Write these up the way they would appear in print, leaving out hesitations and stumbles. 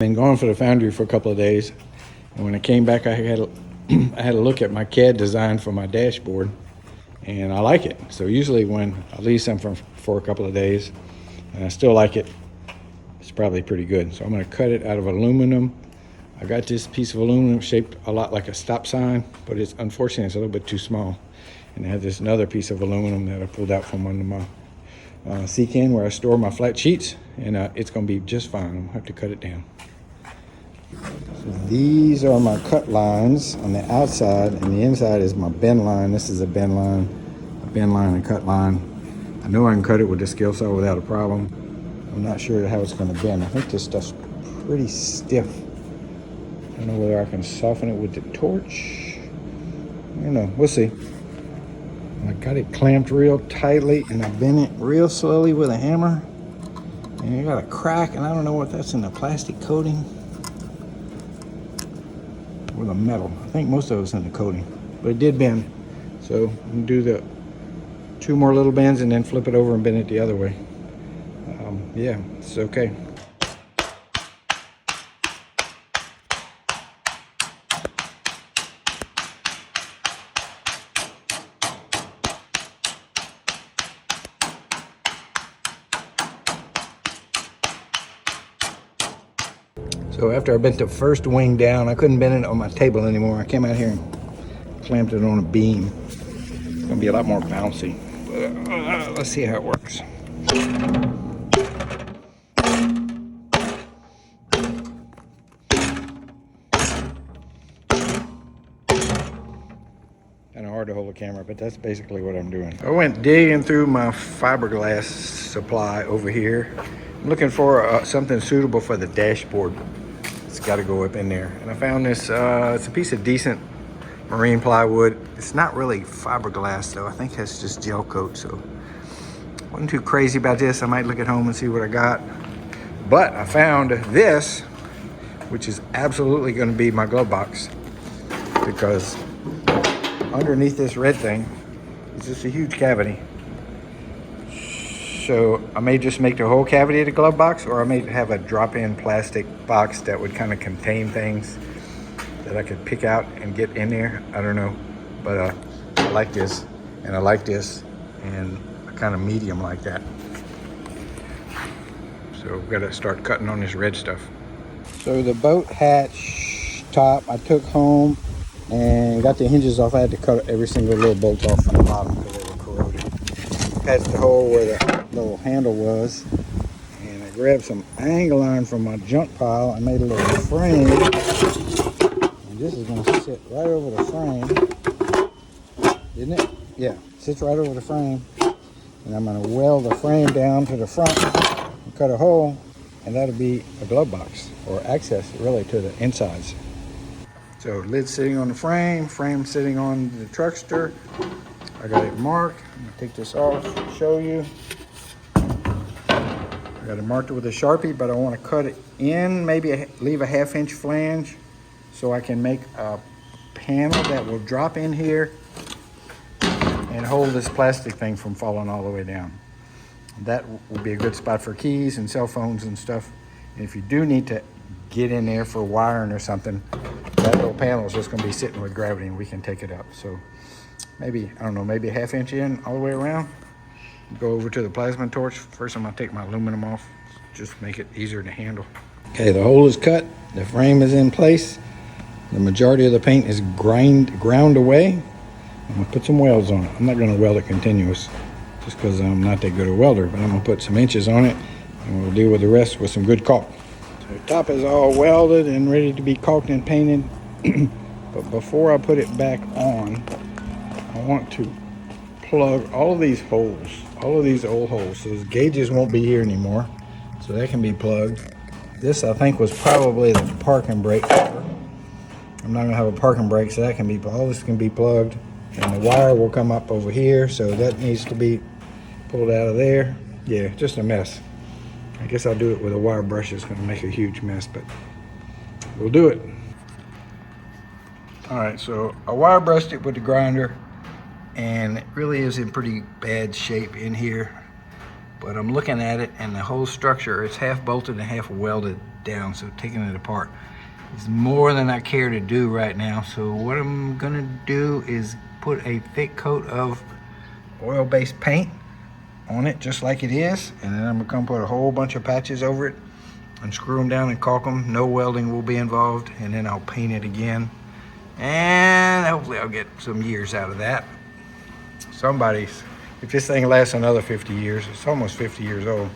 Been gone for the foundry for a couple of days, and when I came back, I had a look at my CAD design for my dashboard, and I like it. So usually when I leave something for a couple of days and I still like it, it's probably pretty good. So I'm going to cut it out of aluminum. I got this piece of aluminum shaped a lot like a stop sign, but it's unfortunately it's a little bit too small. And I have this another piece of aluminum that I pulled out from under my C-can where I store my flat sheets, and it's going to be just fine. I'm going to have to cut it down. So these are my cut lines on the outside, and the inside is my bend line. This is a bend line and cut line. I know I can cut it with the skill saw without a problem. I'm not sure how it's going to bend. I think this stuff's pretty stiff. I don't know whether I can soften it with the torch. I don't know. We'll see. I got it clamped real tightly, and I bent it real slowly with a hammer. And I got a crack, and I don't know what that's in the plastic coating or the metal. I think most of it's in the coating, but it did bend. So I'm gonna do the 2 more little bends and then flip it over and bend it the other way. Yeah, it's okay. So after I bent the first wing down, I couldn't bend it on my table anymore. I came out here and clamped it on a beam. It's gonna be a lot more bouncy, but let's see how it works. Kind of hard to hold the camera, but that's basically what I'm doing. I went digging through my fiberglass supply over here. I'm looking for something suitable for the dashboard. It's got to go up in there. And I found this, it's a piece of decent marine plywood. It's not really fiberglass though. I think it's just gel coat, so wasn't too crazy about this. I might look at home and see what I got. But I found this, which is absolutely going to be my glove box, because underneath this red thing is just a huge cavity. So I may just make the whole cavity of the glove box, or I may have a drop-in plastic box that would kind of contain things that I could pick out and get in there. I don't know, but I like this, and I like this, and I kind of medium like that. So we've got to start cutting on this red stuff. So the boat hatch top I took home and got the hinges off. I had to cut every single little bolt off from the bottom because they were corroded. Patched the hole where the little handle was, and I grabbed some angle iron from my junk pile. I made a little frame, and this is going to sit right over the frame, isn't it? Yeah, sits right over the frame, and I'm going to weld the frame down to the front and cut a hole, and that'll be a glove box, or access really to the insides. So lid sitting on the frame sitting on the truckster. I got it marked. I'm gonna take this off, show you. I got it marked with a Sharpie, but I want to cut it in, maybe leave a 1/2 inch flange so I can make a panel that will drop in here and hold this plastic thing from falling all the way down. That will be a good spot for keys and cell phones and stuff. And if you do need to get in there for wiring or something, that little panel is just going to be sitting with gravity, and we can take it up. So maybe, I don't know, maybe a 1/2 inch in all the way around. Go over to the plasma torch. First I'm going to take my aluminum off, just make it easier to handle. Okay, the hole is cut, the frame is in place, the majority of the paint is ground away. I'm going to put some welds on it. I'm not going to weld it continuous just because I'm not that good a welder, but I'm going to put some inches on it, and we'll deal with the rest with some good caulk. So the top is all welded and ready to be caulked and painted. But before I put it back on, I want to plug all of these holes, all of these old holes. So those gauges won't be here anymore, so that can be plugged. This I think was probably the parking brake cover. I'm not gonna have a parking brake, so that can be, all this can be plugged. And the wire will come up over here, so that needs to be pulled out of there. Yeah, just a mess. I guess I'll do it with a wire brush. It's gonna make a huge mess, but we'll do it. All right, so I wire brushed it with the grinder, and it really is in pretty bad shape in here. But I'm looking at it, and the whole structure, it's half bolted and half welded down. So taking it apart is more than I care to do right now. So what I'm gonna do is put a thick coat of oil-based paint on it just like it is, and then I'm gonna come put a whole bunch of patches over it and screw them down and caulk them. No welding will be involved, and then I'll paint it again, and hopefully I'll get some years out of that. If this thing lasts another 50 years, it's almost 50 years old,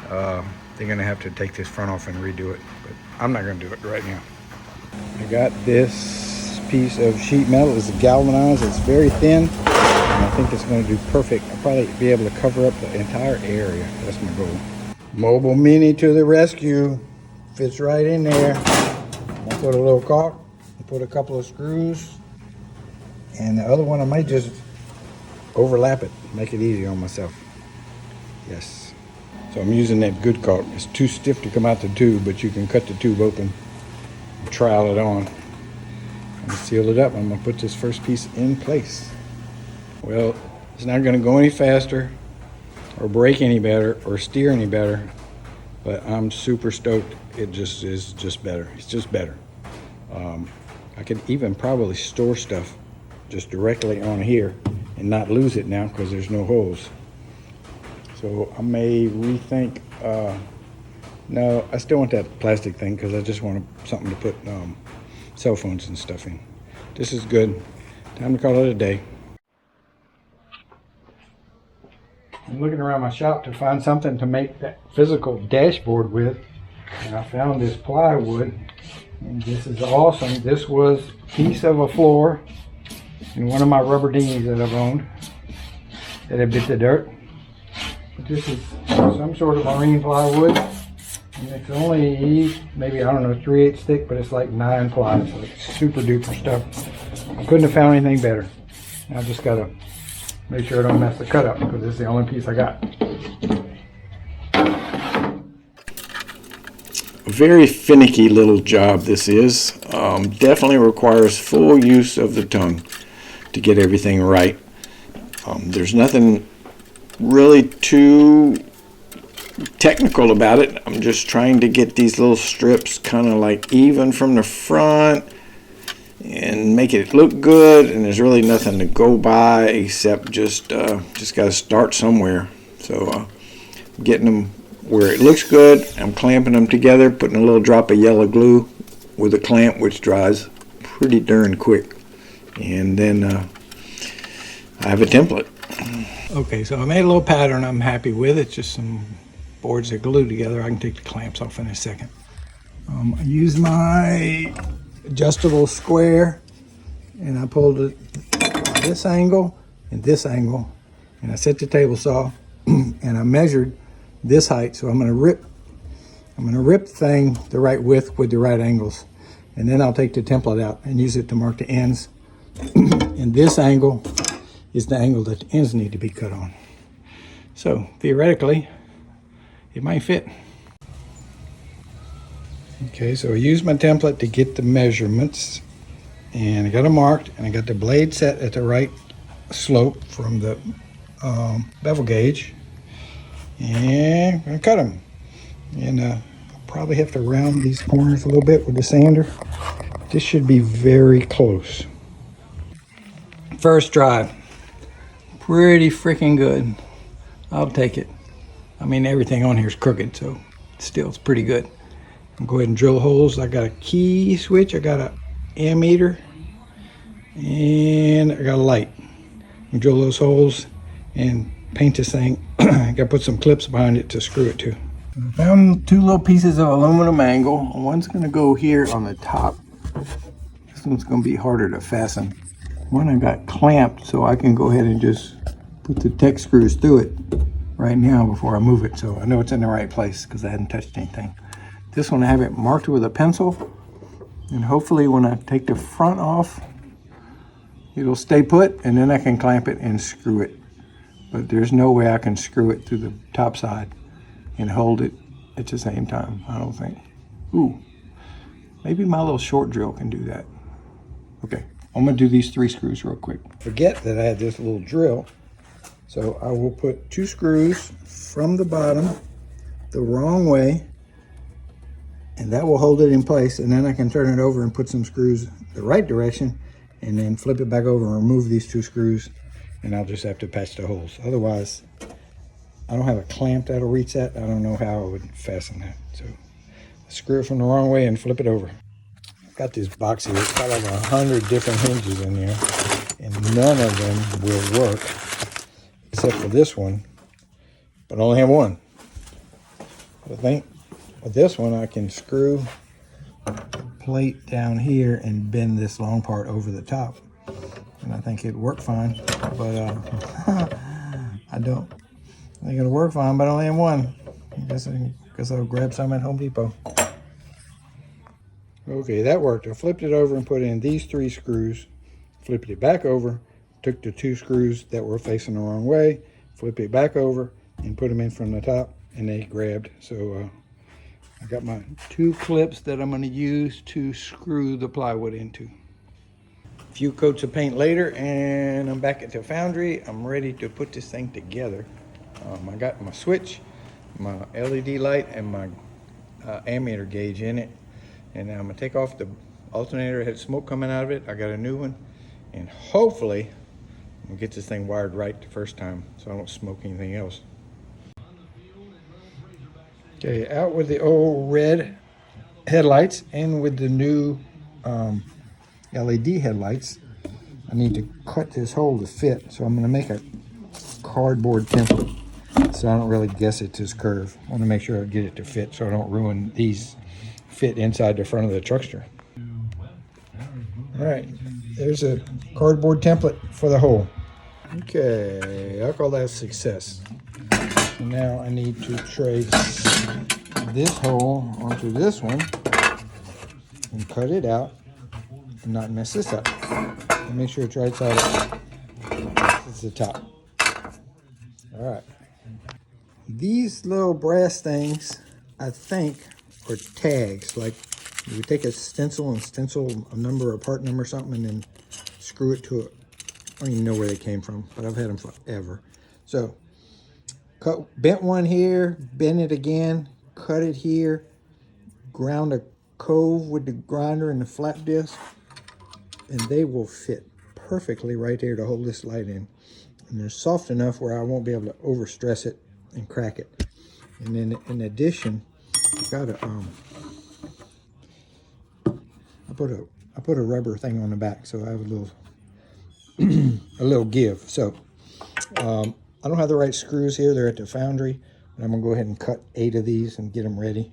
they're gonna have to take this front off and redo it, but I'm not gonna do it right now. I got this piece of sheet metal. It's galvanized, it's very thin, and I think it's going to do perfect. I'll probably be able to cover up the entire area. That's my goal. Mobile Mini to the rescue. Fits right in there. I'll put a little caulk, put a couple of screws, and the other one I might just overlap it, make it easy on myself. Yes. So I'm using that good caulk. It's too stiff to come out the tube, but you can cut the tube open and trowel it on. I'm gonna seal it up. I'm gonna put this first piece in place. Well, it's not gonna go any faster or brake any better or steer any better, but I'm super stoked. It just is just better. It's just better. I could even probably store stuff just directly on here and not lose it now because there's no holes. So I may rethink, no, I still want that plastic thing because I just want something to put cell phones and stuff in. This is good. Time to call it a day. I'm looking around my shop to find something to make that physical dashboard with, and I found this plywood, and this is awesome. This was a piece of a floor in one of my rubber dinghies that I've owned that had bit the dirt. But this is some sort of marine plywood. And it's only maybe, I don't know, 3/8 thick, but it's like 9 ply, so it's super duper stuff. I couldn't have found anything better. And I just gotta make sure I don't mess the cut up because it's the only piece I got. A very finicky little job this is. Definitely requires full use of the tongue to get everything right. There's nothing really too technical about it. I'm just trying to get these little strips kind of like even from the front and make it look good, and there's really nothing to go by except just got to start somewhere. So getting them where it looks good, I'm clamping them together, putting a little drop of yellow glue with a clamp, which dries pretty darn quick, and then I have a template. Okay, so I made a little pattern I'm happy with. It's just some boards that glue together. I can take the clamps off in a second. I used my adjustable square, and I pulled it this angle and this angle, and I set the table saw and I measured this height. So I'm gonna rip the thing the right width with the right angles, and then I'll take the template out and use it to mark the ends. And this angle is the angle that the ends need to be cut on. So theoretically, it might fit. Okay, so I used my template to get the measurements, and I got them marked, and I got the blade set at the right slope from the bevel gauge, and I'm gonna cut them. And I'll probably have to round these corners a little bit with the sander. This should be very close. First try, pretty freaking good. I'll take it. I mean, everything on here is crooked, so still it's pretty good. I'll go ahead and drill holes. I got a key switch, I got a ammeter, and I got a light. I'll drill those holes and paint this thing. I gotta put some clips behind it to screw it to. I found 2 little pieces of aluminum angle. One's gonna go here on the top. This one's gonna be harder to fasten. One I got clamped, so I can go ahead and just put the tech screws through it right now before I move it, so I know it's in the right place because I hadn't touched anything. This one I have it marked with a pencil, and hopefully when I take the front off, it'll stay put, and then I can clamp it and screw it. But there's no way I can screw it through the top side and hold it at the same time, I don't think. Ooh, maybe my little short drill can do that. Okay, I'm gonna do these 3 screws real quick. Forget that I had this little drill, so I will put 2 screws from the bottom the wrong way And that will hold it in place, and then I can turn it over and put some screws the right direction, and then flip it back over and remove these 2 screws, and I'll just have to patch the holes. Otherwise, I don't have a clamp that'll reach that. I don't know how I would fasten that. So screw it from the wrong way and flip it over. I've got this box here. It's got like 100 different hinges in there, and none of them will work except for this one, but I only have one. I think with this one I can screw a plate down here and bend this long part over the top, and I think it'd work fine. But I don't think it'll work fine, but I only have one. I guess I'll grab some at Home Depot. Okay, that worked. I flipped it over and put in these 3 screws, flipped it back over, took the 2 screws that were facing the wrong way, flipped it back over, and put them in from the top, and they grabbed. So I got my 2 clips that I'm going to use to screw the plywood into. A few coats of paint later, and I'm back at the foundry. I'm ready to put this thing together. I got my switch, my LED light, and my ammeter gauge in it. And now I'm gonna take off the alternator. It had smoke coming out of it. I got a new one, and hopefully I'm gonna get this thing wired right the first time so I don't smoke anything else. Okay, out with the old red headlights and with the new LED headlights. I need to cut this hole to fit, so I'm gonna make a cardboard template so I don't really guess it to this curve. I wanna make sure I get it to fit so I don't ruin these fit inside the front of the truckster. All right, there's a cardboard template for the hole. Okay, I'll call that a success. So now I need to trace this hole onto this one and cut it out and not mess this up. And make sure it's right side up. This is the top. All right. These little brass things, I think, or tags. Like you would take a stencil and stencil a number, a part number or something, and then screw it to it. I don't even know where they came from, but I've had them forever. So bent one here, bent it again, cut it here, ground a cove with the grinder and the flat disc, and they will fit perfectly right there to hold this light in. And they're soft enough where I won't be able to overstress it and crack it. And then in addition, I got a I put a rubber thing on the back, so I have a little a little give. So I don't have the right screws here. They're at the foundry, but I'm gonna go ahead and cut 8 of these and get them ready,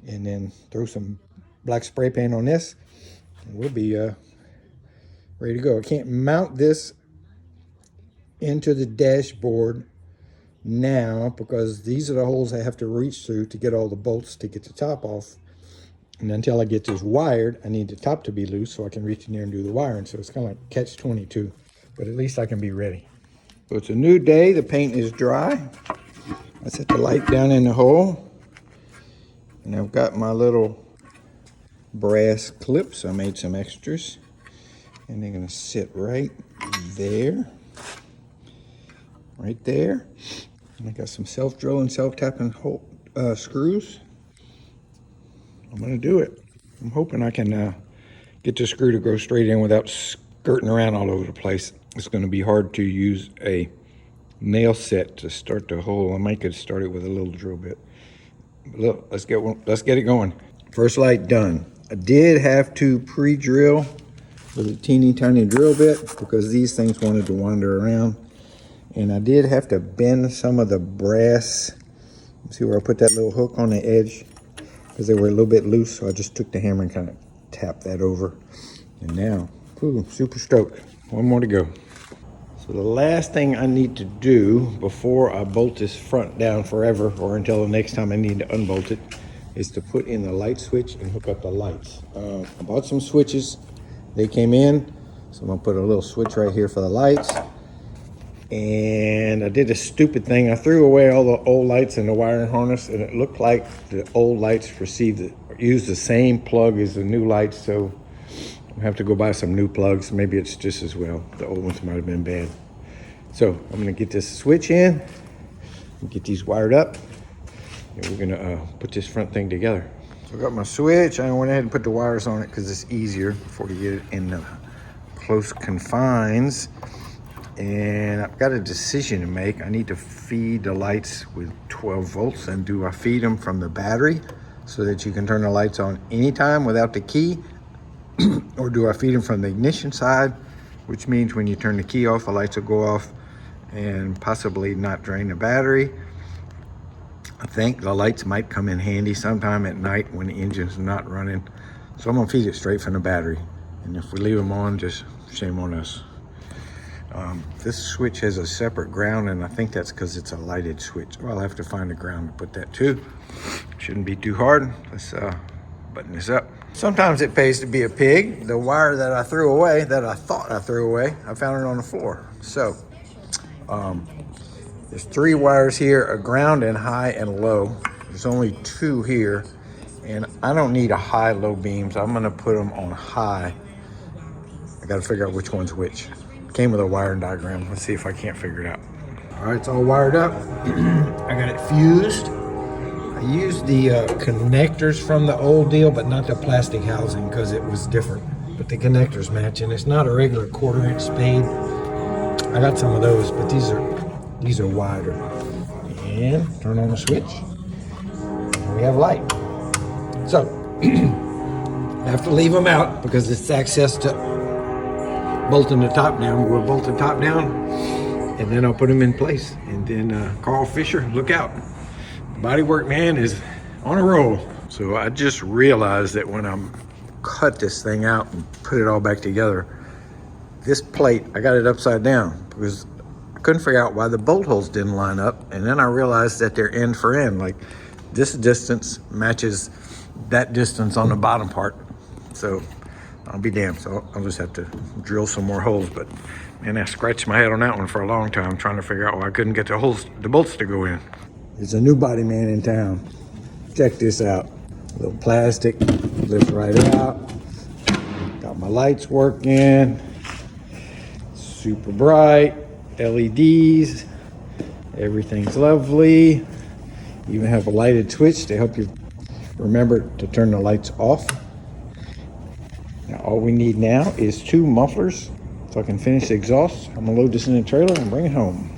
and then throw some black spray paint on this, and we'll be ready to go. I can't mount this into the dashboard now because these are the holes I have to reach through to get all the bolts to get the top off. And until I get this wired, I need the top to be loose so I can reach in there and do the wiring. So it's kind of like catch-22, but at least I can be ready. So it's a new day. The paint is dry. I set the light down in the hole, and I've got my little brass clips. I made some extras, and they're gonna sit right there. Right there. And I got some self-drilling, self-tapping screws. I'm gonna do it. I'm hoping I can get the screw to go straight in without skirting around all over the place. It's gonna be hard to use a nail set to start the hole. I might could start it with a little drill bit. But look, let's get it going. First light done. I did have to pre-drill with a teeny tiny drill bit because these things wanted to wander around. And I did have to bend some of the brass. See where I put that little hook on the edge? Because they were a little bit loose, so I just took the hammer and kind of tapped that over. And now, ooh, super stoked. One more to go. So the last thing I need to do before I bolt this front down forever, or until the next time I need to unbolt it, is to put in the light switch and hook up the lights. I bought some switches. They came in, so I'm gonna put a little switch right here for the lights. And I did a stupid thing. I threw away all the old lights in the wiring harness, and it looked like the old lights used the same plug as the new lights, so I have to go buy some new plugs. Maybe it's just as well. The old ones might have been bad. So I'm gonna get this switch in, and get these wired up, and we're gonna put this front thing together. So I got my switch. I went ahead and put the wires on it because it's easier before you get it in the close confines. And I've got a decision to make. I need to feed the lights with 12 volts. And do I feed them from the battery so that you can turn the lights on anytime without the key? Or do I feed them from the ignition side, which means when you turn the key off, the lights will go off and possibly not drain the battery. I think the lights might come in handy sometime at night when the engine's not running. So I'm gonna feed it straight from the battery. And if we leave them on, just shame on us. This switch has a separate ground, and I think that's because it's a lighted switch. Well, I'll have to find a ground to put that to. Shouldn't be too hard. Let's button this up. Sometimes it pays to be a pig. The wire that I threw away, that I thought I threw away, I found it on the floor. So there's 3 wires here, a ground and high and low. There's only 2 here, and I don't need a high-low beams. I'm gonna put them on high. I gotta figure out which one's which. Came with a wiring diagram. Let's see if I can't figure it out. All right, it's all wired up. I got it fused. I used the connectors from the old deal, but not the plastic housing because it was different. But the connectors match, and it's not a regular 1/4-inch spade. I got some of those, but these are wider. And turn on the switch, and we have light. So I have to leave them out because it's access to bolting the top down. We'll bolt the top down, and then I'll put them in place. And then Carl Fisher, look out. Bodywork man is on a roll. So I just realized that when I cut this thing out and put it all back together, this plate, I got it upside down because I couldn't figure out why the bolt holes didn't line up. And then I realized that they're end for end. Like this distance matches that distance on the bottom part. So I'll be damned. So I'll just have to drill some more holes. But man, I scratched my head on that one for a long time trying to figure out why I couldn't get the bolts to go in. There's a new body man in town. Check this out. A little plastic, lifts right out. Got my lights working. Super bright, LEDs. Everything's lovely. Even have a lighted switch to help you remember to turn the lights off. Now all we need now is 2 mufflers so I can finish the exhaust. I'm gonna load this in the trailer and bring it home.